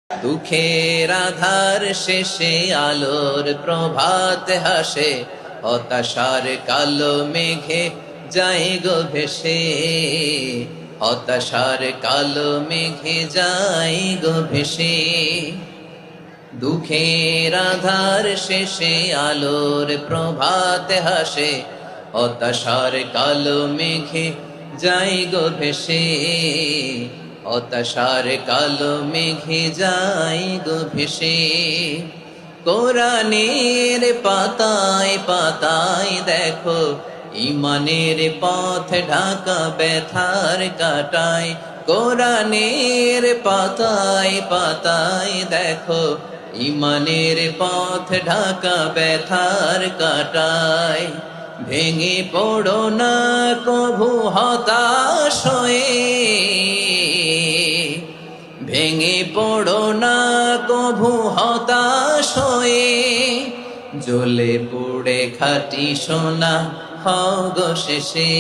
দুঃখের আধার শেষে আলোর প্রভাত হাসে, হতাশার কালো মেঘে যায় গো ভেসে, হতাশার কালো মেঘে যায় গো ভেসে। দুঃখের আধার শেষে আলোর প্রভাত হাসে, হতাশার কালো মেঘে যায় গো ভেসে, হতাশার কালো মেঘে যায় গো ভেসে। কোরআনের পাতায় পাতায় দেখো, ইমানের পথ ঢাকা ব্যথার কাটায়। কোরআনের পাতায় পাতায় দেখো, ইমানের পথ ঢাকা ব্যথার কাটায়। ভেঙে পড়ো না কভু হতাশ হয়ে, ভেঙে পড়ো না কভু হতাশ হয়ে। জ্বলে পুড়ে খাঁটি সোনা হও গো শেষে,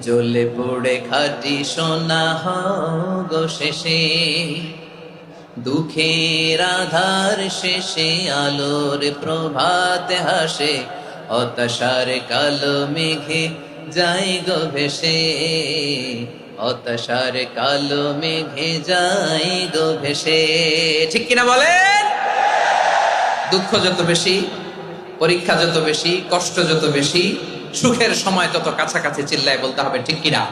জ্বলে পুড়ে খাঁটি সোনা হও গো শেষে। দুঃখের আধার শেষে আলোর প্রভাত হাসে, হতাশার কালো মেঘে যায় গো ভেসে, হতাশার কালো মেঘে যায় গো ভেসে। ঠিক কিনা বলেন? দুঃখ যত বেশি, পরীক্ষা যত বেশি, কষ্ট যত বেশি, সুখের সময় তত কাছাকাছি চিল্লায় বলতে হবে ঠিক কিনা।